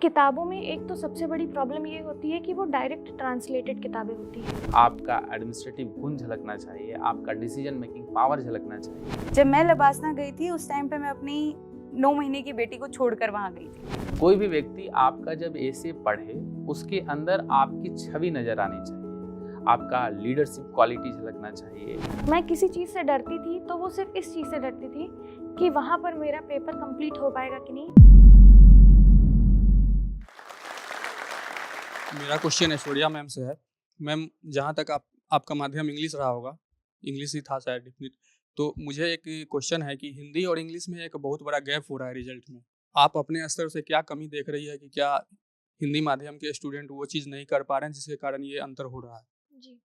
किताबों में एक तो सबसे बड़ी प्रॉब्लम ये होती है कि वो डायरेक्ट ट्रांसलेटेड किताबें होती हैं। आपका एडमिनिस्ट्रेटिव गुण झलकना चाहिए, आपका डिसीजन मेकिंग पावर झलकना चाहिए। जब मैं लबासना गई थी उस टाइम पे मैं अपनी 9 महीने की बेटी को छोड़कर वहाँ गई थी। कोई भी व्यक्ति आपका जब ऐसे पढ़े, उसके अंदर आपकी छवि नजर आनी चाहिए, आपका लीडरशिप क्वालिटी झलकना चाहिए। मैं किसी चीज़ से डरती थी तो वो सिर्फ इस चीज़ से डरती थी कि वहाँ पर मेरा पेपर कंप्लीट हो पाएगा कि नहीं। मेरा क्वेश्चन ऐश्वर्या मैम से है। मैम, जहाँ तक आपका माध्यम इंग्लिश रहा होगा, इंग्लिश ही था शायद डेफिनेट, तो मुझे एक क्वेश्चन है कि हिंदी और इंग्लिश में एक बहुत बड़ा गैप हो रहा है रिजल्ट में। आप अपने स्तर से क्या कमी देख रही है कि क्या हिंदी माध्यम के स्टूडेंट वो चीज़ नहीं कर पा रहे हैं जिसके कारण ये अंतर हो रहा है? जी।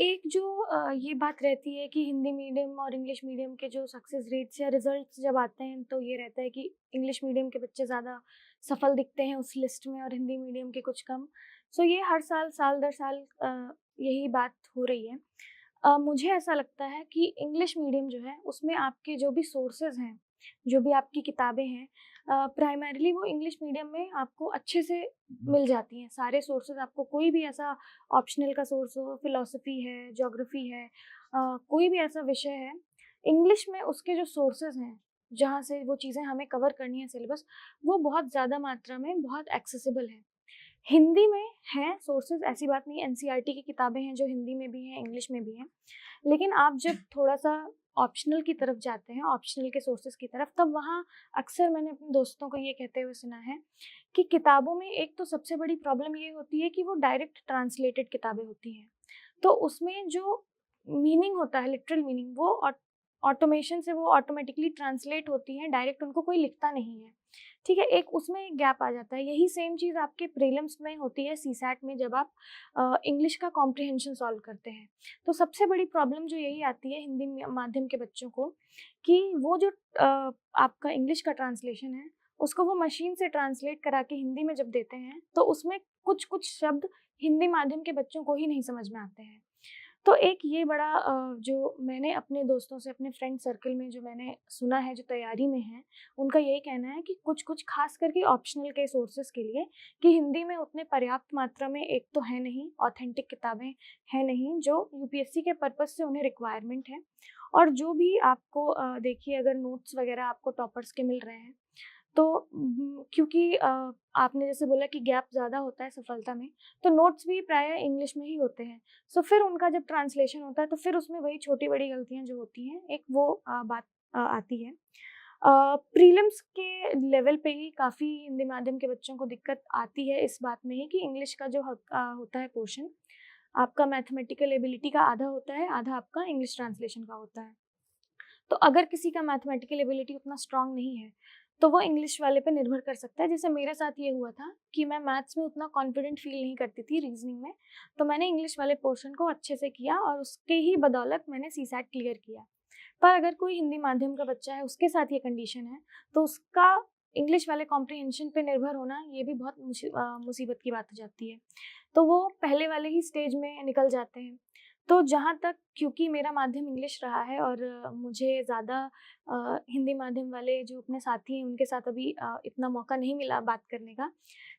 एक जो ये बात रहती है कि हिंदी मीडियम और इंग्लिश मीडियम के जो सक्सेस रेट्स या रिजल्ट्स जब आते हैं तो ये रहता है कि इंग्लिश मीडियम के बच्चे ज़्यादा सफल दिखते हैं उस लिस्ट में और हिंदी मीडियम के कुछ कम। सो ये हर साल साल दर साल यही बात हो रही है। मुझे ऐसा लगता है कि इंग्लिश मीडियम जो है उसमें आपके जो भी सोर्सेज हैं, जो भी आपकी किताबें हैं, प्राइमरीली वो इंग्लिश मीडियम में आपको अच्छे से मिल जाती हैं। सारे सोर्सेज आपको कोई भी ऐसा ऑप्शनल का सोर्स हो, फिलॉसफी है, ज्योग्राफी है, कोई भी ऐसा विषय है, इंग्लिश में उसके जो सोर्सेज हैं, जहाँ से वो चीज़ें हमें कवर करनी है सिलेबस, वो बहुत ज़्यादा मात्रा में बहुत एक्सेसिबल है। हिंदी में हैं सोर्सेज़, ऐसी बात नहीं है, एनसीईआरटी की किताबें हैं जो हिंदी में भी हैं, इंग्लिश में भी हैं। लेकिन आप जब थोड़ा-सा ऑप्शनल की तरफ जाते हैं, ऑप्शनल के सोर्सेज़ की तरफ, तब वहाँ अक्सर मैंने अपने दोस्तों को ये कहते हुए सुना है कि किताबों में एक तो सबसे बड़ी प्रॉब्लम ये होती है कि वो डायरेक्ट ट्रांसलेटेड किताबें होती हैं। तो उसमें जो मीनिंग होता है, लिटरल मीनिंग, वो ऑटोमेशन से वो ऑटोमेटिकली ट्रांसलेट होती हैं, डायरेक्ट उनको कोई लिखता नहीं है। ठीक है, एक उसमें एक गैप आ जाता है। यही सेम चीज़ आपके प्रीलिम्स में होती है, सीसैट में, जब आप इंग्लिश का कॉम्प्रिहेंशन सॉल्व करते हैं। तो सबसे बड़ी प्रॉब्लम जो यही आती है हिंदी माध्यम के बच्चों को कि वो जो आपका इंग्लिश का ट्रांसलेशन है, उसको वो मशीन से ट्रांसलेट करा के हिंदी में जब देते हैं, तो उसमें कुछ-कुछ शब्द हिंदी माध्यम के बच्चों को ही नहीं समझ में आते हैं। तो एक ये बड़ा जो मैंने अपने दोस्तों से, अपने फ्रेंड सर्कल में जो मैंने सुना है, जो तैयारी में हैं, उनका यही कहना है कि कुछ-कुछ ख़ास करके ऑप्शनल के सोर्सेज़ के लिए, कि हिंदी में उतने पर्याप्त मात्रा में एक तो है नहीं, ऑथेंटिक किताबें हैं नहीं, जो यूपीएससी के पर्पज़ से उन्हें रिक्वायरमेंट है। और जो भी आपको देखिए, अगर नोट्स वग़ैरह आपको टॉपर्स के मिल रहे हैं, तो क्योंकि आपने जैसे बोला कि गैप ज़्यादा होता है सफलता में, तो नोट्स भी प्रायः इंग्लिश में ही होते हैं। सो फिर उनका जब ट्रांसलेशन होता है तो फिर उसमें वही छोटी-बड़ी गलतियाँ जो होती हैं, एक वो बात आती है। प्रीलिम्स के लेवल पे ही काफ़ी हिंदी माध्यम के बच्चों को दिक्कत आती है इस बात में ही कि इंग्लिश का जो होता है पोर्शन, आपका मैथमेटिकल एबिलिटी का आधा होता है, आधा आपका इंग्लिश ट्रांसलेशन का होता है। तो अगर किसी का मैथमेटिकल एबिलिटी उतना स्ट्रांग नहीं है, तो वो इंग्लिश वाले पे निर्भर कर सकता है। जैसे मेरे साथ ये हुआ था कि मैं मैथ्स में उतना कॉन्फिडेंट फ़ील नहीं करती थी, रीज़निंग में, तो मैंने इंग्लिश वाले पोर्शन को अच्छे से किया और उसके ही बदौलत मैंने सीसैट क्लियर किया। पर अगर कोई हिंदी माध्यम का बच्चा है, उसके साथ ये कंडीशन है, तो उसका इंग्लिश वाले कॉम्प्रिहेंशन पे निर्भर होना, ये भी बहुत मुसीबत की बात हो जाती है। तो वो पहले वाले ही स्टेज में निकल जाते हैं। तो जहाँ तक, क्योंकि मेरा माध्यम इंग्लिश रहा है और मुझे ज़्यादा हिंदी माध्यम वाले जो अपने साथी हैं उनके साथ अभी इतना मौका नहीं मिला बात करने का।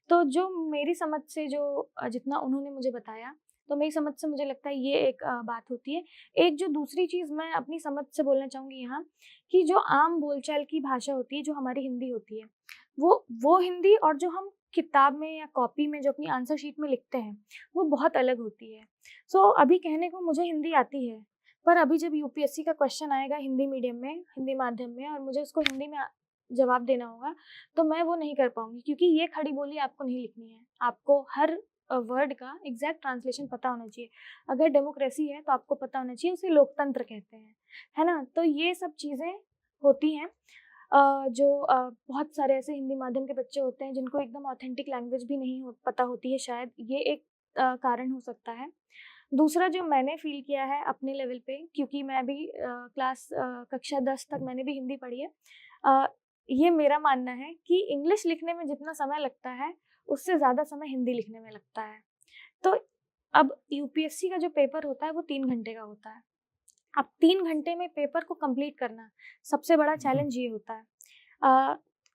तो जो मेरी समझ से जो जितना उन्होंने मुझे बताया, तो मेरी समझ से मुझे लगता है ये एक बात होती है। एक जो दूसरी चीज़ मैं अपनी समझ से बोलना चाहूँगी यहाँ, कि जो आम बोलचाल की भाषा होती है, जो हमारी हिंदी होती है, वो हिंदी और जो हम किताब में या कॉपी में जो अपनी आंसर शीट में लिखते हैं, वो बहुत अलग होती है। सो अभी कहने को मुझे हिंदी आती है, पर अभी जब यूपीएससी का क्वेश्चन आएगा हिंदी मीडियम में, हिंदी माध्यम में, और मुझे उसको हिंदी में जवाब देना होगा, तो मैं वो नहीं कर पाऊँगी, क्योंकि ये खड़ी बोली आपको नहीं लिखनी है। आपको हर वर्ड का एग्ज़ैक्ट ट्रांसलेशन पता होना चाहिए। अगर डेमोक्रेसी है तो आपको पता होना चाहिए उसे लोकतंत्र कहते हैं, है ना? तो ये सब चीज़ें होती हैं। जो बहुत सारे ऐसे हिंदी माध्यम के बच्चे होते हैं जिनको एकदम ऑथेंटिक लैंग्वेज भी नहीं पता होती है, शायद ये एक कारण हो सकता है। दूसरा जो मैंने फ़ील किया है अपने लेवल पे, क्योंकि मैं भी कक्षा 10 तक मैंने भी हिंदी पढ़ी है। अ, ये मेरा मानना है कि इंग्लिश लिखने में जितना समय लगता है, उससे ज़्यादा समय हिंदी लिखने में लगता है। तो अब यूपीएससी का जो पेपर होता है वो 3 घंटे का होता है। अब 3 घंटे में पेपर को कंप्लीट करना, सबसे बड़ा चैलेंज ये होता है।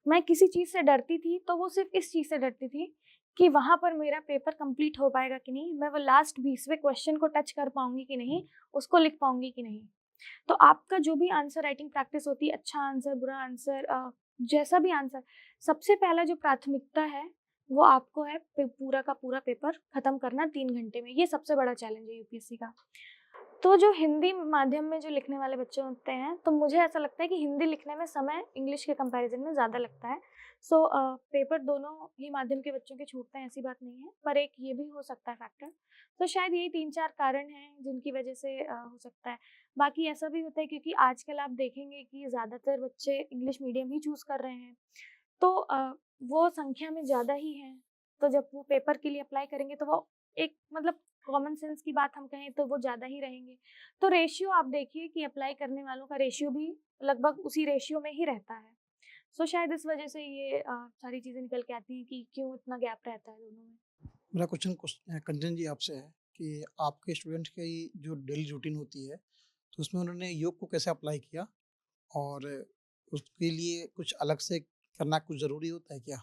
मैं किसी चीज़ से डरती थी तो वो सिर्फ इस चीज़ से डरती थी कि वहाँ पर मेरा पेपर कंप्लीट हो पाएगा कि नहीं, मैं वो लास्ट 20वें क्वेश्चन को टच कर पाऊंगी कि नहीं, उसको लिख पाऊंगी कि नहीं। तो आपका जो भी आंसर राइटिंग प्रैक्टिस होती है, अच्छा आंसर, बुरा आंसर, जैसा भी आंसर, सबसे पहला जो प्राथमिकता है वो आपको है पूरा का पूरा पेपर खत्म करना 3 घंटे में। ये सबसे बड़ा चैलेंज है यूपीएससी का। तो जो हिंदी माध्यम में जो लिखने वाले बच्चे होते हैं, तो मुझे ऐसा लगता है कि हिंदी लिखने में समय इंग्लिश के कंपैरिजन में ज़्यादा लगता है। सो पेपर दोनों ही माध्यम के बच्चों के छूटते हैं, ऐसी बात नहीं है, पर एक ये भी हो सकता है फैक्टर। तो शायद यही 3-4 कारण हैं जिनकी वजह से हो सकता है। बाकी ऐसा भी होता है क्योंकि आजकल आप देखेंगे कि ज़्यादातर बच्चे इंग्लिश मीडियम ही चूज़ कर रहे हैं, तो वो संख्या में ज़्यादा ही हैं। तो जब वो पेपर के लिए अप्लाई करेंगे तो वो एक मतलब कॉमन सेंस की बात हम कहें तो वो ज़्यादा ही रहेंगे। तो रेशियो आप देखिए कि अप्लाई करने वालों का रेशियो भी लगभग उसी रेशियो में ही रहता है। सो शायद इस वजह से ये सारी चीज़ें निकल के आती हैं कि क्यों इतना गैप रहता है दोनों में। मेरा क्वेश्चन कंचन जी आपसे है कि आपके स्टूडेंट की जो डेली रूटीन होती है, तो उसमें उन्होंने योग को कैसे अप्लाई किया और उसके लिए कुछ अलग से करना कुछ ज़रूरी होता है क्या?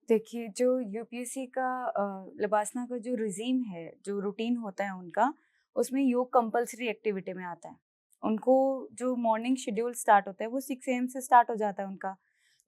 देखिए, जो यूपीएससी का लबासना का जो रिजीम है, जो रूटीन होता है उनका, उसमें योग कंपल्सरी एक्टिविटी में आता है। उनको जो मॉर्निंग शेड्यूल स्टार्ट होता है वो 6 एम से स्टार्ट हो जाता है उनका।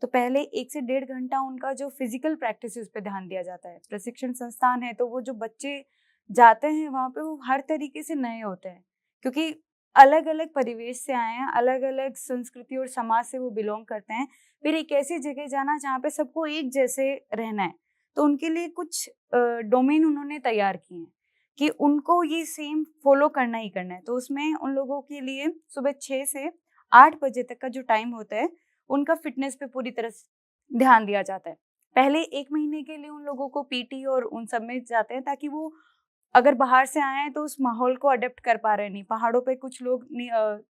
तो पहले 1 से 1.5 घंटा उनका जो फिजिकल प्रैक्टिस है उस पे ध्यान दिया जाता है। प्रशिक्षण संस्थान है तो वो जो बच्चे जाते हैं वहाँ पे वो हर तरीके से नए होते हैं, क्योंकि अलग-अलग परिवेश से आए हैं, अलग-अलग संस्कृति और समाज से वो बिलॉन्ग करते हैं। फिर एक ऐसी जगह जाना जहाँ पे सबको एक जैसे रहना है, तो उनके लिए कुछ डोमेन उन्होंने तैयार किए हैं कि उनको ये सेम फॉलो करना ही करना है। तो उसमें उन लोगों के लिए सुबह 6 से 8 बजे तक का जो टाइम होता है, उनका फिटनेस पे पूरी तरह से ध्यान दिया जाता है। पहले 1 महीने के लिए उन लोगों को पीटी और उन सब में जाते हैं ताकि वो अगर बाहर से आए हैं तो उस माहौल को अडॉप्ट कर पा रहे हैं नहीं। पहाड़ों पे कुछ लोग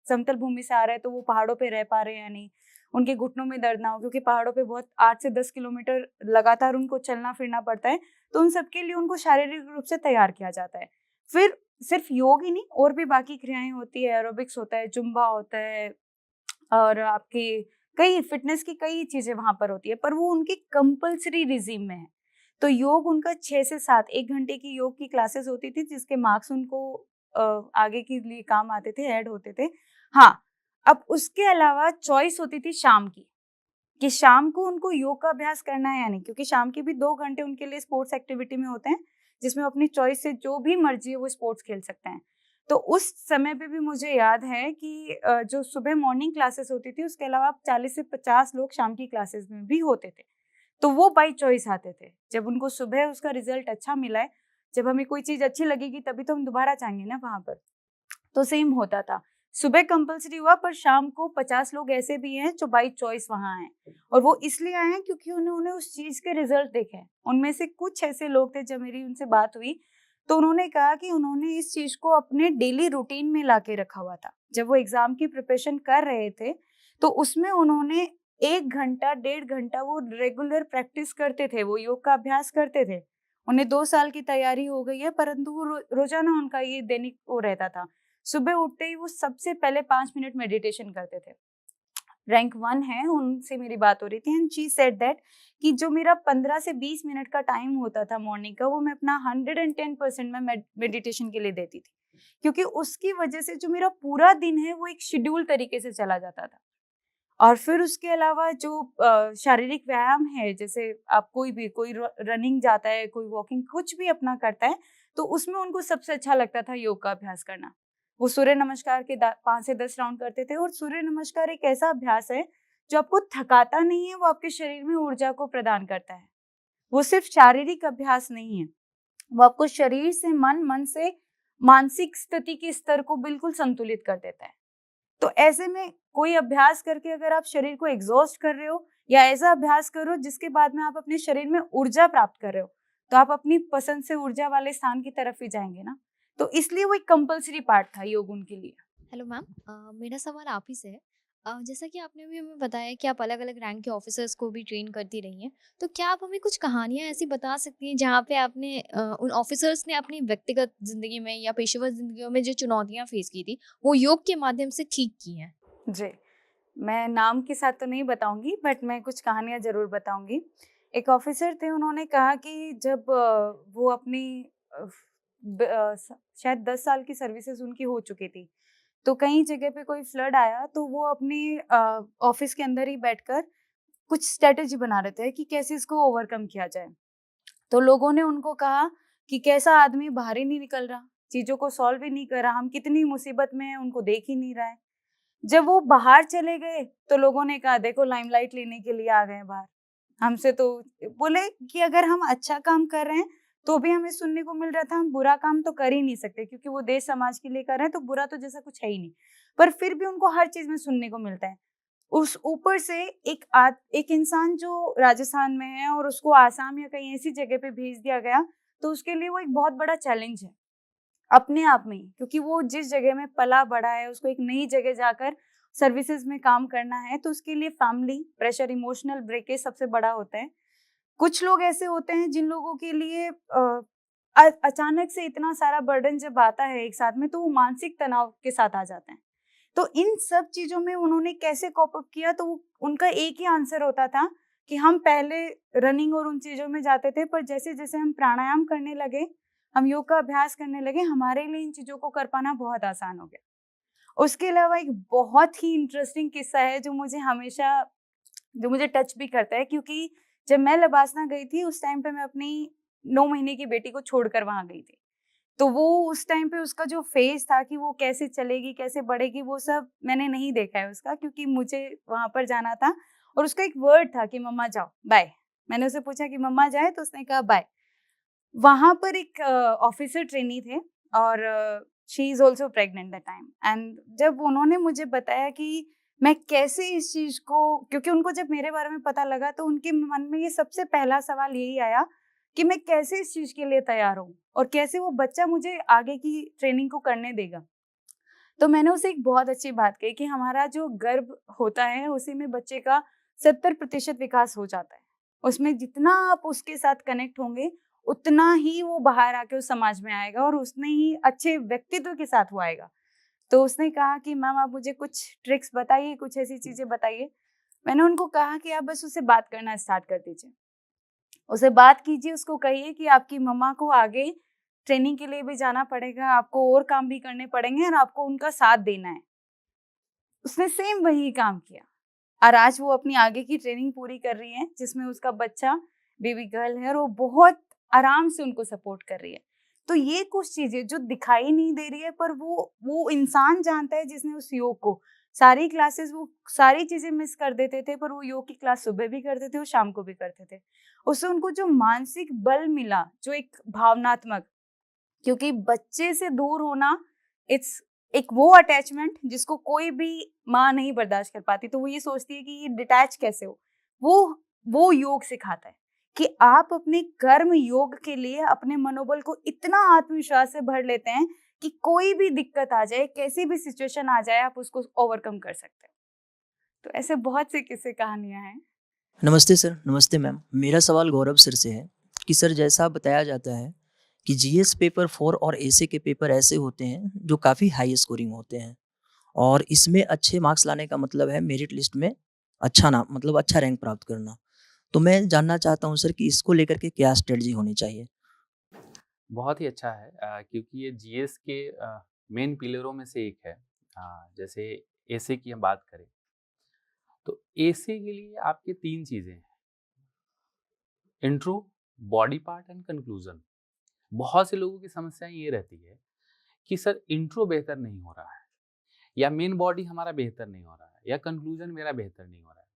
समतल भूमि से आ रहे हैं तो वो पहाड़ों पे रह पा रहे हैं या नहीं। उनके घुटनों में दर्द ना हो, क्योंकि पहाड़ों पे बहुत 8 से 10 किलोमीटर लगातार उनको चलना फिरना पड़ता है। तो उन सब के लिए उनको शारीरिक रूप से तैयार किया जाता है। फिर सिर्फ योग ही नहीं, और भी बाकी क्रियाएं होती है, एरोबिक्स होता है, जुम्बा होता है और आपकी कई फिटनेस की कई चीजें वहां पर होती है, पर वो उनकी कंपल्सरी रिजीम में है। तो योग उनका 6 से 7 1 घंटे की योग की क्लासेस होती थी, जिसके मार्क्स उनको आगे के लिए काम आते थे, ऐड होते थे। हाँ, अब उसके अलावा चॉइस होती थी शाम की, कि शाम को उनको योग का अभ्यास करना है या नहीं, क्योंकि शाम के भी 2 घंटे उनके लिए स्पोर्ट्स एक्टिविटी में होते हैं, जिसमें अपनी चॉइस से जो भी मर्जी है वो स्पोर्ट्स खेल सकते हैं। तो उस समय पे भी मुझे याद है कि जो सुबह मॉर्निंग क्लासेस होती थी, उसके अलावा 40 से 50 लोग शाम की क्लासेस में भी होते थे। तो वो बाय चॉइस आते थे। जब उनको सुबह उसका रिजल्ट अच्छा मिला है, जब हमें कोई चीज़ अच्छी लगेगी तभी तो हम दोबारा जाएँगे ना वहाँ पर। तो सेम होता था। सुबह कंपल्सरी हुआ, पर शाम को 50 लोग ऐसे भी हैं जो बाय चॉइस वहाँ आए, और वो इसलिए आए हैं क्योंकि उन्होंने उस चीज़ के रिजल्ट देखे हैं। उनमें से कुछ ऐसे लोग थे, जब मेरी उनसे बात हुई तो उन्होंने कहा कि उन्होंने इस चीज़ को अपने डेली रूटीन में लाके रखा हुआ था। जब वो एग्ज़ाम की प्रिपरेशन कर रहे थे तो उसमें उन्होंने 1 घंटा, 1.5 घंटा वो रेगुलर प्रैक्टिस करते थे, वो योग का अभ्यास करते थे। उन्हें 2 साल की तैयारी हो गई है, परंतु वो रोज़ाना उनका ये दैनिक वो रहता था। सुबह उठते ही वो सबसे पहले 5 मिनट मेडिटेशन करते थे। रैंक 1 है, उनसे मेरी बात हो रही थी, एंड शी सेड दैट कि जो मेरा 15 से 20 मिनट का टाइम होता था मॉर्निंग का, वो मैं अपना 110% मैं मेडिटेशन के लिए देती थी। क्योंकि उसकी वजह से जो मेरा पूरा दिन है वो एक शेड्यूल तरीके से चला जाता था। और फिर उसके अलावा जो शारीरिक व्यायाम है, जैसे आप कोई रनिंग जाता है, कोई वॉकिंग, कुछ भी अपना करता है, तो उसमें उनको सबसे अच्छा लगता था योग का अभ्यास करना। वो सूर्य नमस्कार के 5 से 10 राउंड करते थे, और सूर्य नमस्कार एक ऐसा अभ्यास है जो आपको थकाता नहीं है, वो आपके शरीर में ऊर्जा को प्रदान करता है। वो सिर्फ शारीरिक अभ्यास नहीं है, वो आपको शरीर से मन, मन से मानसिक स्थिति के स्तर को बिल्कुल संतुलित कर देता है। तो ऐसे में कोई अभ्यास करके अगर आप शरीर को एग्जॉस्ट कर रहे हो, या ऐसा अभ्यास करो जिसके बाद में आप अपने शरीर में ऊर्जा प्राप्त कर रहे हो, तो आप अपनी पसंद से ऊर्जा वाले स्थान की तरफ ही जाएंगे ना। तो इसलिए वो एक कंपल्सरी पार्ट था योग उनके लिए। हेलो मैम, मेरा सवाल आप ही से है। जैसा कि आपने भी हमें बताया कि आप अलग-अलग रैंक के ऑफिसर्स को भी ट्रेन करती रही हैं, तो क्या आप हमें कुछ कहानियाँ ऐसी बता सकती हैं जहाँ पे आपने उन ऑफिसर्स ने अपनी व्यक्तिगत ज़िंदगी में या पेशेवर ज़िंदगियों में जो चुनौतियाँ फेस की थी, वो योग के माध्यम से ठीक की हैं? जी, मैं नाम के साथ तो नहीं बताऊंगी, बट मैं कुछ कहानियाँ ज़रूर बताऊंगी। एक ऑफिसर थे, उन्होंने कहा कि जब वो अपनी शायद 10 साल की सर्विसेज उनकी हो चुकी थी, तो कहीं जगह पे कोई फ्लड आया, तो वो अपने ऑफिस के अंदर ही बैठकर कुछ स्ट्रेटेजी बना रहे थे कि कैसे इसको ओवरकम किया जाए। तो लोगों ने उनको कहा कि कैसा आदमी बाहर ही नहीं निकल रहा, चीज़ों को सॉल्व ही नहीं कर रहा, हम कितनी मुसीबत में हैं, उनको देख ही नहीं रहा है। जब वो बाहर चले गए, तो लोगों ने कहा देखो लाइमलाइट लेने के लिए आ गए हैं बाहर। हमसे तो बोले कि अगर हम अच्छा काम कर रहे हैं, तो भी हमें सुनने को मिल रहा था, हम बुरा काम तो कर ही नहीं सकते क्योंकि वो देश समाज के लिए कर रहे हैं, तो बुरा तो जैसा कुछ है ही नहीं। पर फिर भी उनको हर चीज़ में सुनने को मिलता है। उस ऊपर से एक इंसान जो राजस्थान में है और उसको आसाम या कहीं ऐसी जगह पे भेज दिया गया, तो उसके लिए वो एक बहुत बड़ा चैलेंज है, अपने आप में ही। क्योंकि वो जिस जगह में पला बड़ा है, उसको एक नई जगह जाकर सर्विसेज में काम करना है, तो उसके लिए फैमिली प्रेशर, इमोशनल ब्रेकेज सबसे बड़ा होता है। कुछ लोग ऐसे होते हैं जिन लोगों के लिए अचानक से इतना सारा बर्डन जब आता है एक साथ में, तो वो मानसिक तनाव के साथ आ जाते हैं। तो इन सब चीज़ों में उन्होंने कैसे कॉप अप किया, तो उनका एक ही आंसर होता था कि हम पहले रनिंग और उन चीज़ों में जाते थे, पर जैसे-जैसे हम प्राणायाम करने लगे, हम योग का अभ्यास करने लगे, हमारे लिए इन चीज़ों को कर पाना बहुत आसान हो गया। उसके अलावा एक बहुत ही इंटरेस्टिंग किस्सा है जो मुझे टच भी करता है, क्योंकि जब मैं लबासना गई थी, उस टाइम पे मैं अपनी 9 महीने की बेटी को छोड़कर वहाँ गई थी। तो वो उस टाइम पे उसका जो फेज़ था कि वो कैसे चलेगी, कैसे बढ़ेगी, वो सब मैंने नहीं देखा है उसका, क्योंकि मुझे वहाँ पर जाना था। और उसका एक वर्ड था कि मम्मा जाओ, बाय। मैंने उससे पूछा कि मम्मा जाए, तो उसने कहा बाय। वहाँ पर एक ऑफिसर ट्रेनी थे और she is also pregnant that time. And जब उन्होंने मुझे बताया कि मैं कैसे इस चीज़ को, क्योंकि उनको जब मेरे बारे में पता लगा, तो उनके मन में ये सबसे पहला सवाल यही आया कि मैं कैसे इस चीज़ के लिए तैयार हूँ और कैसे वो बच्चा मुझे आगे की ट्रेनिंग को करने देगा। तो मैंने उसे एक बहुत अच्छी बात कही कि हमारा जो गर्भ होता है, उसी में बच्चे का 70% विकास हो जाता है। उसमें जितना आप उसके साथ कनेक्ट होंगे, उतना ही वो बाहर आके उस समाज में आएगा और उतने ही अच्छे व्यक्तित्व के साथ वो आएगा। तो उसने कहा कि मैम आप मुझे कुछ ट्रिक्स बताइए, कुछ ऐसी चीज़ें बताइए। मैंने उनको कहा कि आप बस उससे बात करना स्टार्ट कर दीजिए। उससे बात कीजिए, उसको कहिए कि आपकी मम्मा को आगे ट्रेनिंग के लिए भी जाना पड़ेगा, आपको और काम भी करने पड़ेंगे और आपको उनका साथ देना है। उसने सेम वही काम किया और आज वो अपनी आगे की ट्रेनिंग पूरी कर रही है, जिसमें उसका बच्चा बेबी गर्ल है और वो बहुत आराम से उनको सपोर्ट कर रही है। तो ये कुछ चीज़ें जो दिखाई नहीं दे रही है, पर वो इंसान जानता है जिसने उस योग को, सारी क्लासेस वो सारी चीज़ें मिस कर देते थे, पर वो योग की क्लास सुबह भी करते थे और शाम को भी करते थे। उससे उनको जो मानसिक बल मिला, जो एक भावनात्मक, क्योंकि बच्चे से दूर होना, इट्स एक वो अटैचमेंट जिसको कोई भी माँ नहीं बर्दाश्त कर पाती। तो वो ये सोचती है कि ये डिटैच कैसे हो। वो योग सिखाता है कि आप अपने कर्म योग के लिए अपने मनोबल को इतना आत्मविश्वास से भर लेते हैं कि कोई भी दिक्कत आ जाए, कैसी भी सिचुएशन आ जाए, आप उसको ओवरकम कर सकते हैं। तो ऐसे बहुत से किस्से कहानियां हैं। नमस्ते सर, नमस्ते मैम। मेरा सवाल गौरव सर से है कि सर जैसा बताया जाता है कि जीएस पेपर 4 और एसए के पेपर ऐसे होते हैं जो काफ़ी हाई स्कोरिंग होते हैं और इसमें अच्छे मार्क्स लाने का मतलब है मेरिट लिस्ट में अच्छा नाम मतलब अच्छा रैंक प्राप्त करना। तो मैं जानना चाहता हूँ सर कि इसको लेकर के क्या स्ट्रेटजी होनी चाहिए? बहुत ही अच्छा है क्योंकि ये जीएस के मेन पिलरों में से एक है। जैसे एसे की हम बात करें तो एसे के लिए आपके 3 चीज़ें हैं, intro, body part and conclusion. बहुत से लोगों की समस्याएं ये रहती है कि सर इंट्रो बेहतर नहीं हो रहा है या मेन बॉडी हमारा बेहतर नहीं हो रहा है या कंक्लूजन मेरा बेहतर नहीं हो रहा है।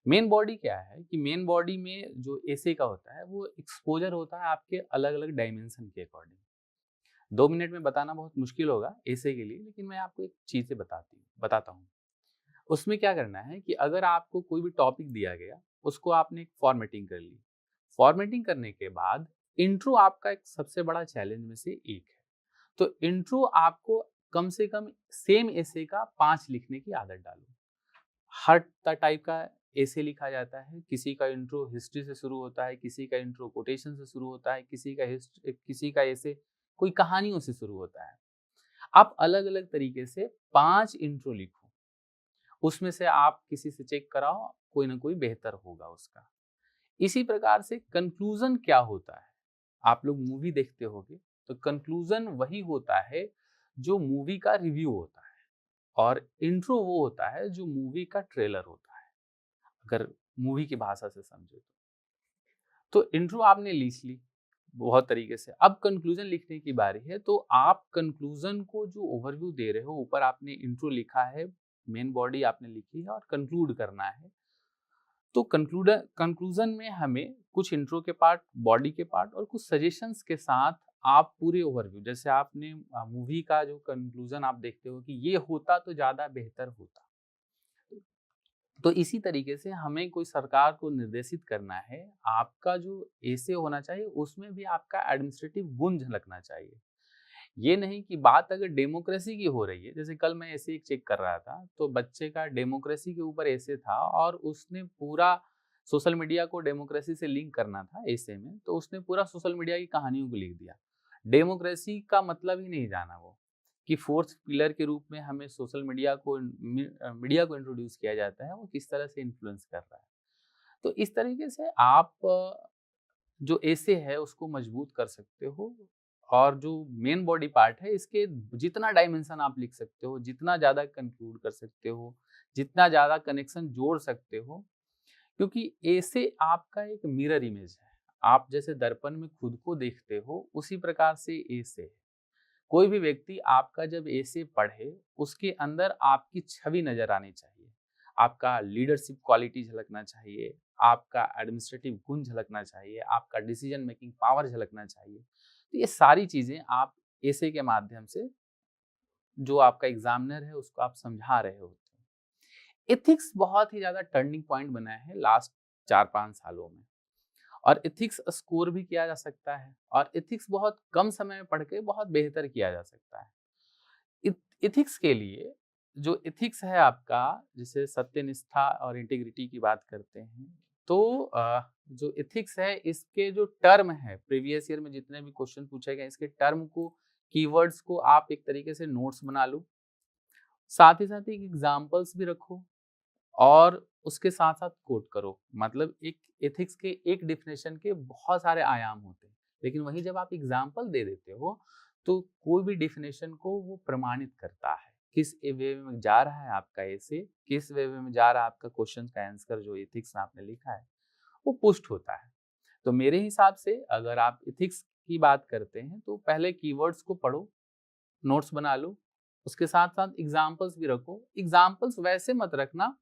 मेन बॉडी क्या है कि मेन बॉडी में जो एसे का होता है वो एक्सपोजर होता है आपके अलग अलग डायमेंशन के अकॉर्डिंग। 2 मिनट में बताना बहुत मुश्किल होगा एसे के लिए, लेकिन मैं आपको एक चीज़ें बताता हूँ। उसमें क्या करना है कि अगर आपको कोई भी टॉपिक दिया गया, उसको आपने एक फॉर्मेटिंग कर ली। फॉर्मेटिंग करने के बाद इंट्रो आपका एक सबसे बड़ा चैलेंज में से एक है। तो इंट्रो आपको कम से कम सेम एसे का 5 लिखने की आदत डालो। हर टाइप का एसे लिखा जाता है। किसी का इंट्रो हिस्ट्री से शुरू होता है, किसी का इंट्रो कोटेशन से शुरू होता है, किसी का एसे कोई कहानियों से शुरू होता है। आप अलग अलग तरीके से 5 इंट्रो लिखो उसमें से आप किसी से चेक कराओ, कोई ना कोई बेहतर होगा उसका। इसी प्रकार से कंक्लूजन क्या होता है, आप लोग मूवी देखते होगे तो कंक्लूजन वही होता है जो मूवी का रिव्यू होता है, और इंट्रो वो होता है जो मूवी का ट्रेलर होता है, अगर मूवी की भाषा से समझे तो इंट्रो आपने लिख ली बहुत तरीके से, अब कंक्लूजन लिखने की बारी है। तो आप कंक्लूजन को जो ओवरव्यू दे रहे हो, ऊपर आपने इंट्रो लिखा है, मेन बॉडी आपने लिखी है और कंक्लूड करना है। तो कंक्लूजन में हमें कुछ इंट्रो के पार्ट, बॉडी के पार्ट और कुछ सजेशंस के साथ आप पूरे ओवरव्यू, जैसे आपने मूवी का जो कंक्लूजन आप देखते हो कि ये होता तो ज़्यादा बेहतर होता, तो इसी तरीके से हमें कोई सरकार को निर्देशित करना है, आपका जो एसे होना चाहिए उसमें भी आपका एडमिनिस्ट्रेटिव गुण झलकना चाहिए। ये नहीं कि बात अगर डेमोक्रेसी की हो रही है, जैसे कल मैं ऐसे एक चेक कर रहा था तो बच्चे का डेमोक्रेसी के ऊपर ऐसे था और उसने पूरा सोशल मीडिया को डेमोक्रेसी से लिंक करना था ऐसे में, तो उसने पूरा सोशल मीडिया की कहानियों को लिख दिया। डेमोक्रेसी का मतलब ही नहीं जाना वो, कि फोर्थ पिलर के रूप में हमें सोशल मीडिया को इंट्रोड्यूस किया जाता है, वो किस तरह से इन्फ्लुएंस कर रहा है। तो इस तरीके से आप जो ऐसे है उसको मजबूत कर सकते हो, और जो मेन बॉडी पार्ट है इसके जितना डायमेंशन आप लिख सकते हो, जितना ज़्यादा कंक्लूड कर सकते हो, जितना ज़्यादा कनेक्शन जोड़ सकते हो, क्योंकि ऐसे आपका एक मिरर इमेज है। आप जैसे दर्पण में खुद को देखते हो उसी प्रकार से ऐसे है। कोई भी व्यक्ति आपका जब ऐसे पढ़े उसके अंदर आपकी छवि नजर आनी चाहिए, आपका लीडरशिप क्वालिटी झलकना चाहिए, आपका एडमिनिस्ट्रेटिव गुण झलकना चाहिए, आपका डिसीजन मेकिंग पावर झलकना चाहिए। तो ये सारी चीजें आप ऐसे के माध्यम से जो आपका एग्जामिनर है उसको आप समझा रहे होते हैं। एथिक्स बहुत ही ज्यादा टर्निंग पॉइंट बना है लास्ट 4-5 सालों में, और एथिक्स स्कोर भी किया जा सकता है, और एथिक्स बहुत कम समय में पढ़ के बहुत बेहतर किया जा सकता है। एथिक्स के लिए जो एथिक्स है आपका, जैसे सत्यनिष्ठा और इंटीग्रिटी की बात करते हैं, तो जो एथिक्स है इसके जो टर्म है, प्रीवियस ईयर में जितने भी क्वेश्चन पूछे गए इसके टर्म को, कीवर्ड्स को आप एक तरीके से नोट्स बना लो, साथ ही साथ एक एग्जाम्पल्स भी रखो और उसके साथ साथ कोट करो। मतलब एक एथिक्स के एक डेफिनेशन के बहुत सारे आयाम होते हैं, लेकिन वही जब आप एग्जाम्पल दे देते हो तो कोई भी डेफिनेशन को वो प्रमाणित करता है, किस वे में जा रहा है आपका ऐसे, किस वे में जा रहा है आपका क्वेश्चन का आंसर जो एथिक्स में आपने लिखा है वो पुष्ट होता है। तो मेरे हिसाब से अगर आप एथिक्स की बात करते हैं तो पहले कीवर्ड्स को पढ़ो, नोट्स बना लो, उसके साथ साथ एग्जाम्पल्स भी रखो। एग्जाम्पल्स वैसे मत रखना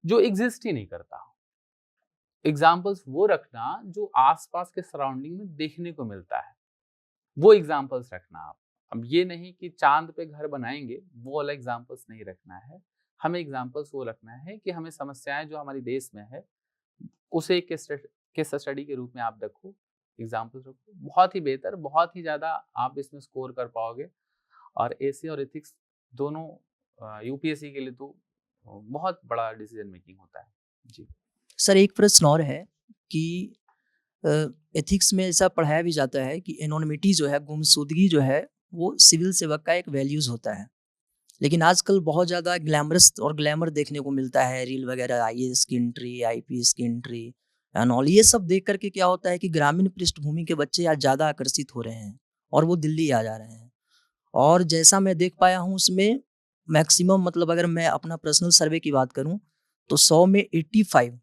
जो एग्जिस्ट ही नहीं करता, एग्जाम्पल्स वो रखना जो आसपास के सराउंडिंग में देखने को मिलता है, वो एग्जाम्पल्स रखना आप। अब ये नहीं कि चांद पे घर बनाएंगे, वो वाला एग्जाम्पल्स नहीं रखना है। हमें एग्जाम्पल्स वो रखना है कि हमें समस्याएं जो हमारे देश में है उसे एक केस स्टडी के रूप में आप रखो, एग्जाम्पल्स रखो, बहुत ही बेहतर, बहुत ही ज़्यादा आप इसमें स्कोर कर पाओगे। और एसे और एथिक्स दोनों यूपीएससी के लिए तो बहुत बड़ा डिसीजन मेकिंग होता है। जी सर एक प्रश्न और है कि एथिक्स में ऐसा पढ़ाया भी जाता है कि एनोनिमिटी जो है, गुमशुदगी जो है, वो सिविल सेवक का एक वैल्यूज होता है। लेकिन आजकल बहुत ज़्यादा ग्लैमरस और ग्लैमर देखने को मिलता है, रील वगैरह, आईएएस की एंट्री, आईपीएस की एंट्री एंड ऑल। ये सब देख करके क्या होता है कि ग्रामीण पृष्ठभूमि के बच्चे आज ज़्यादा आकर्षित हो रहे हैं और वो दिल्ली आ जा रहे हैं। और जैसा मैं देख पाया हूँ उसमें मैक्सिमम, मतलब अगर मैं अपना पर्सनल सर्वे की बात करूँ तो 100 में 85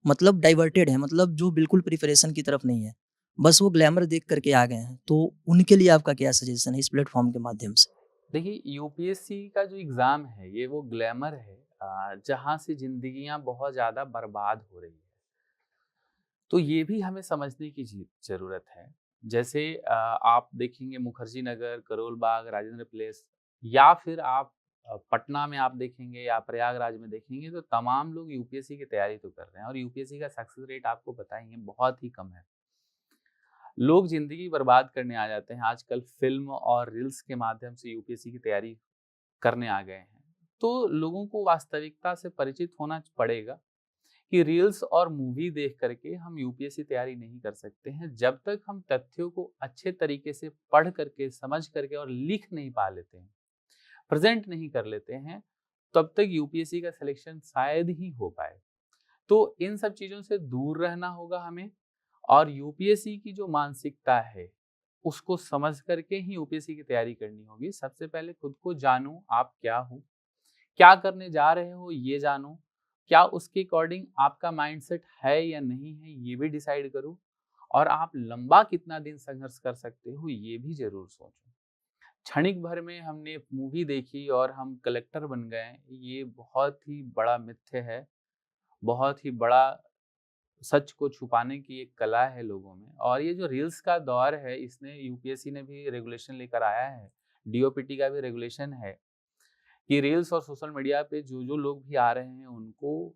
मतलब डाइवर्टेड है, मतलब जो बिल्कुल प्रिपरेशन की तरफ नहीं है, बस वो ग्लैमर देख करके आ गए हैं। तो उनके लिए आपका क्या सजेशन है इस प्लेटफॉर्म के माध्यम से? देखिए, यूपीएससी का जो एग्ज़ाम है ये वो ग्लैमर है जहाँ से जिंदगियां बहुत ज़्यादा बर्बाद हो रही है। तो ये भी हमें समझने की ज़रूरत है। जैसे आप देखेंगे मुखर्जी नगर, करोल बाग, राजेंद्र प्लेस, या फिर आप पटना में आप देखेंगे या प्रयागराज में देखेंगे, तो तमाम लोग यूपीएससी की तैयारी तो कर रहे हैं और यूपीएससी का सक्सेस रेट आपको बताएंगे बहुत ही कम है। लोग जिंदगी बर्बाद करने आ जाते हैं आजकल, फिल्म और रील्स के माध्यम से यूपीएससी की तैयारी करने आ गए हैं। तो लोगों को वास्तविकता से परिचित होना पड़ेगा कि रील्स और मूवी देख करके हम यूपीएससी तैयारी नहीं कर सकते हैं। जब तक हम तथ्यों को अच्छे तरीके से पढ़ करके, समझ करके और लिख नहीं पा लेते हैं, प्रेजेंट नहीं कर लेते हैं, तब तक यूपीएससी का सिलेक्शन शायद ही हो पाए। तो इन सब चीज़ों से दूर रहना होगा हमें, और यूपीएससी की जो मानसिकता है उसको समझ करके ही यूपीएससी की तैयारी करनी होगी। सबसे पहले खुद को जानो, आप क्या हो, क्या करने जा रहे हो ये जानो, क्या उसके अकॉर्डिंग आपका माइंडसेट है या नहीं है ये भी डिसाइड करो, और आप लंबा कितना दिन संघर्ष कर सकते हो ये भी जरूर सोचो। क्षणिक भर में हमने मूवी देखी और हम कलेक्टर बन गए, ये बहुत ही बड़ा मिथ्य है, बहुत ही बड़ा सच को छुपाने की एक कला है लोगों में। और ये जो रील्स का दौर है, इसने यूपीएससी ने भी रेगुलेशन लेकर आया है, डीओपीटी का भी रेगुलेशन है कि रील्स और सोशल मीडिया पे जो लोग भी आ रहे हैं उनको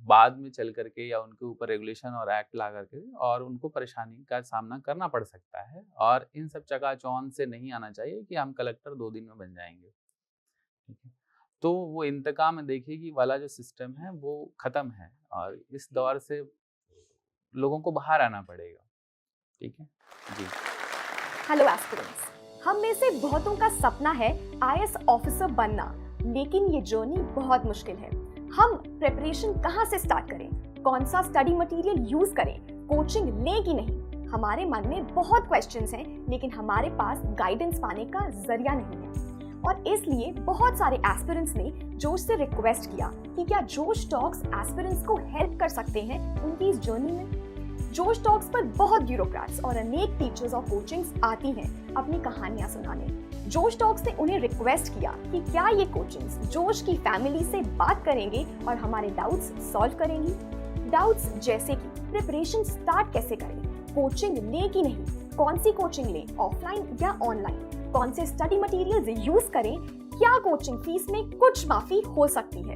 बाद में चल करके या उनके ऊपर रेगुलेशन और एक्ट ला करके और उनको परेशानी का सामना करना पड़ सकता है। और इन सब चकाचौंध से नहीं आना चाहिए कि हम कलेक्टर 2 दिन में बन जाएंगे, ठीक है। तो वो इंतकाम देखेगी वाला जो सिस्टम है वो खत्म है, और इस दौर से लोगों को बाहर आना पड़ेगा, ठीक है जी। हेलो एस्पिरेंट्स, हम में से बहुतों का सपना है आईएएस ऑफिसर बनना, लेकिन ये जर्नी बहुत मुश्किल है। हम प्रिपरेशन कहाँ से स्टार्ट करें, कौन सा स्टडी मटेरियल यूज करें, कोचिंग लें कि नहीं, हमारे मन में बहुत क्वेश्चंस हैं, लेकिन हमारे पास गाइडेंस पाने का जरिया नहीं है। और इसलिए बहुत सारे एस्पिरेंट्स ने जोश से रिक्वेस्ट किया कि क्या जोश टॉक्स एस्पिरेंट्स को हेल्प कर सकते हैं उनकी इस जर्नी में। जोश टॉक्स पर बहुत ब्यूरोक्रेट्स और अनेक टीचर्स और कोचिंग्स आती हैं अपनी कहानियां सुनाने। जोश टॉक्स ने उन्हें रिक्वेस्ट किया कि क्या ये कोचिंग्स जोश की फैमिली से बात करेंगे और हमारे डाउट्स सॉल्व करेंगी। डाउट्स जैसे कि प्रिपरेशन स्टार्ट कैसे करें, कोचिंग लें कि नहीं, कौन सी कोचिंग लें, ऑफलाइन या ऑनलाइन, कौन से स्टडी मटेरियल्स यूज करें, क्या कोचिंग फीस में कुछ माफी हो सकती है।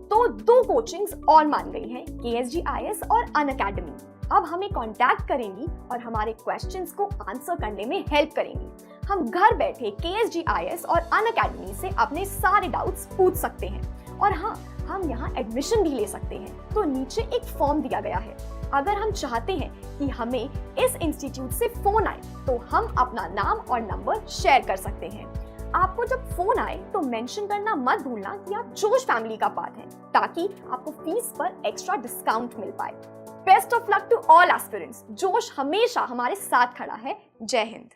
तो 2 कोचिंग्स और मान गई हैं, केएसजी आईएएस और अनअकैडमी। अब हमें कांटेक्ट करेंगी और हमारे क्वेश्चंस को आंसर करने में हेल्प करेंगी। हम घर बैठे केएसजी आईएएस और अनअकैडमी से अपने सारे डाउट्स पूछ सकते हैं। और हाँ, हम यहाँ एडमिशन भी ले सकते हैं। तो नीचे एक फॉर्म दिया गया है। अगर हम चाहते हैं कि हमें इस इंस्टीट्यूट से फोन आए तो हम अपना नाम और नंबर शेयर कर सकते हैं। आपको जब फोन आए तो मेंशन करना मत भूलना कि आप जोश फैमिली का पार्ट हैं, ताकि आपको फीस पर एक्स्ट्रा डिस्काउंट मिल पाए। Best of luck to all aspirants. जोश हमेशा हमारे साथ खड़ा है। जय हिंद।